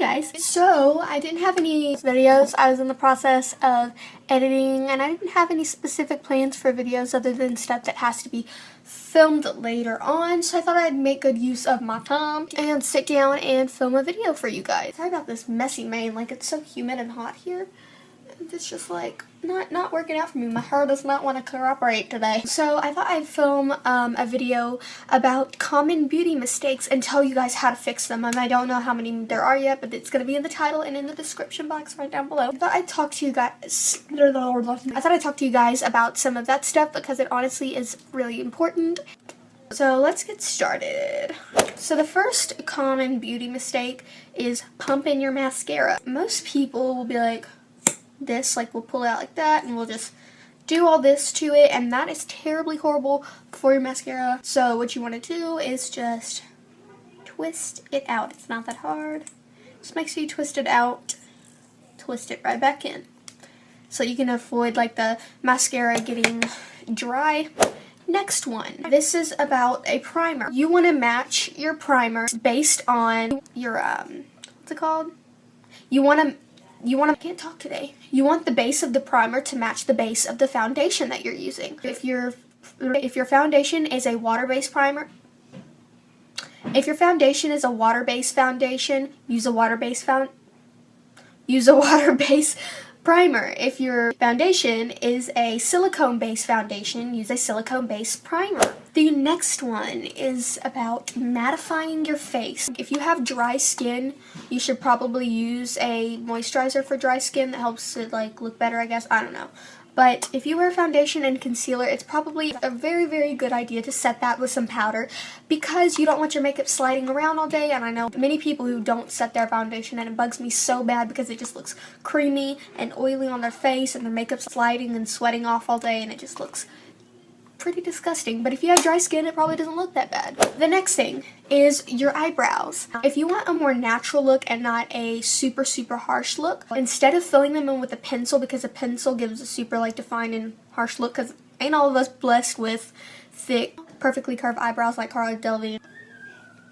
guys. So I didn't have any videos. I was in the process of editing and I didn't have any specific plans for videos other than stuff that has to be filmed later on. So I thought I'd make good use of my time and sit down and film a video for you guys. Sorry about this messy mane. Like, it's so humid and hot here. It's just like not working out for me. My hair does not want to cooperate today. So I thought I'd film a video about common beauty mistakes and tell you guys how to fix them. And I don't know how many there are yet, but it's going to be in the title and in the description box right down below. I thought I'd talk to you guys about some of that stuff because it honestly is really important. So let's get started. So the first common beauty mistake is pumping your mascara. Most people will be like, this, like, we'll pull it out like that and we'll just do all this to it, and that is terribly horrible for your mascara. So what you want to do is just twist it out. It's not that hard. Just make sure you twist it out, twist it right back in, so you can avoid like the mascara getting dry. Next one, this is about a primer. You want to match your primer based on your what's it called? I can't talk today. You want the base of the primer to match the base of the foundation that you're using. If your foundation is a water-based primer, if your foundation is a water-based foundation, use a water-based primer. If your foundation is a silicone-based foundation, use a silicone-based primer. The next one is about mattifying your face. If you have dry skin, you should probably use a moisturizer for dry skin that helps it like look better, I guess. I don't know. But if you wear foundation and concealer, it's probably a very, very good idea to set that with some powder because you don't want your makeup sliding around all day. And I know many people who don't set their foundation, and it bugs me so bad because it just looks creamy and oily on their face and their makeup's sliding and sweating off all day and it just looks pretty disgusting. But if you have dry skin, it probably doesn't look that bad. The next thing is your eyebrows. If you want a more natural look and not a super harsh look, instead of filling them in with a pencil, because a pencil gives a super like defined and harsh look, because ain't all of us blessed with thick, perfectly curved eyebrows like Cara Delevingne.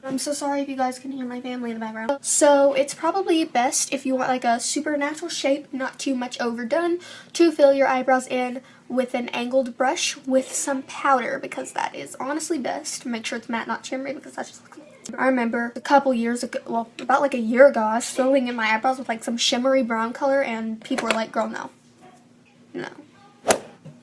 I'm so sorry if you guys can hear my family in the background. So it's probably best, if you want like a super natural shape, not too much overdone, to fill your eyebrows in with an angled brush with some powder, because that is honestly best. Make sure it's matte, not shimmery, because that just looks. I remember a couple years ago, well, about like a year ago, I was filling in my eyebrows with like some shimmery brown color, and people were like, girl, no. No.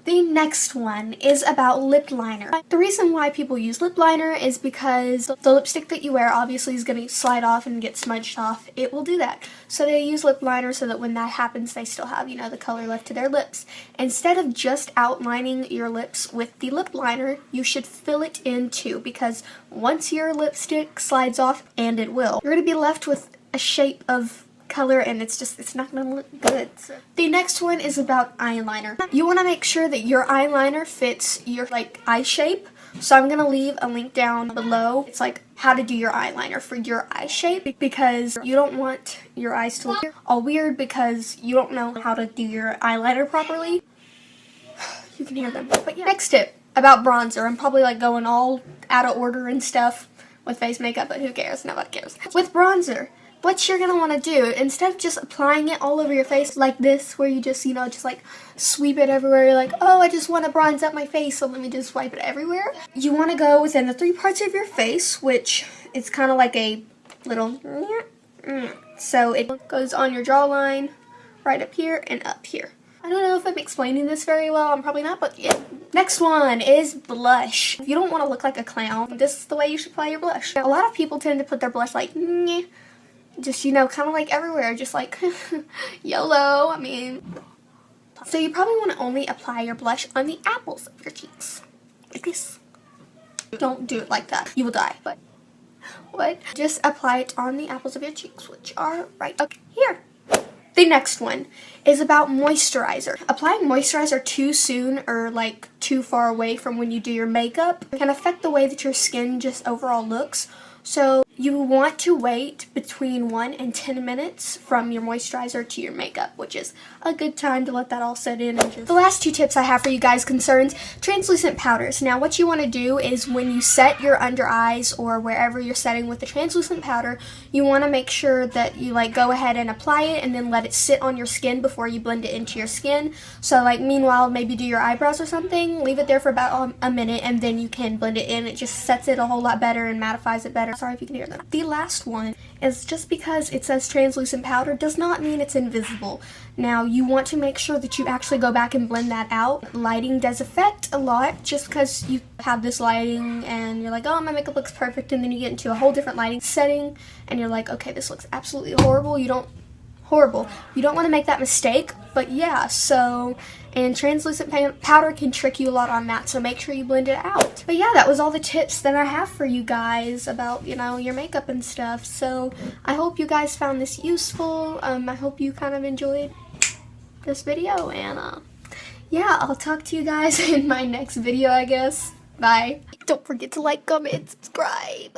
The next one is about lip liner. The reason why people use lip liner is because the lipstick that you wear obviously is going to slide off and get smudged off. It will do that. So they use lip liner so that when that happens, they still have, you know, the color left to their lips. Instead of just outlining your lips with the lip liner, you should fill it in too, because once your lipstick slides off, and it will, you're going to be left with a shape of color and it's not gonna look good. The next one is about eyeliner. You want to make sure that your eyeliner fits your like eye shape. So I'm gonna leave a link down below. It's like how to do your eyeliner for your eye shape, because you don't want your eyes to look all weird because you don't know how to do your eyeliner properly. You can hear them. But yeah. Next tip about bronzer. I'm probably like going all out of order and stuff with face makeup, but who cares? Nobody cares. With bronzer, what you're going to want to do, instead of just applying it all over your face like this, where you just, you know, just like sweep it everywhere, you're like, oh, I just want to bronze up my face, so let me just wipe it everywhere. You want to go within the 3 parts of your face, which is kind of like a little, so it goes on your jawline, right up here, and up here. I don't know if I'm explaining this very well, I'm probably not, but yeah. Next one is blush. If you don't want to look like a clown, this is the way you should apply your blush. A lot of people tend to put their blush like, just, you know, kind of like everywhere, just like YOLO. I mean, so you probably want to only apply your blush on the apples of your cheeks, like this. Don't do it like that, you will die. But what? Just apply it on the apples of your cheeks, which are right up here. The next one is about moisturizer. Applying moisturizer too soon or like too far away from when you do your makeup can affect the way that your skin just overall looks. So You want to wait between 1 and 10 minutes from your moisturizer to your makeup, which is a good time to let that all set in. The last 2 tips I have for you guys concerns translucent powders. Now what you want to do is when you set your under eyes or wherever you're setting with the translucent powder, you want to make sure that you like go ahead and apply it and then let it sit on your skin before you blend it into your skin. So like meanwhile, maybe do your eyebrows or something, leave it there for about a minute and then you can blend it in. It just sets it a whole lot better and mattifies it better. Sorry if you can hear that. The last one is just because it says translucent powder does not mean it's invisible. Now you want to make sure that you actually go back and blend that out. Lighting does affect a lot just because you have this lighting and you're like, oh, my makeup looks perfect, and then you get into a whole different lighting setting and you're like, okay, this looks absolutely horrible. You don't want to make that mistake. But yeah, so, and translucent powder can trick you a lot on that, so make sure you blend it out. But yeah, that was all the tips that I have for you guys about, you know, your makeup and stuff. So I hope you guys found this useful. I hope you kind of enjoyed this video, and yeah, I'll talk to you guys in my next video, I guess. Bye. Don't forget to like, comment, and subscribe.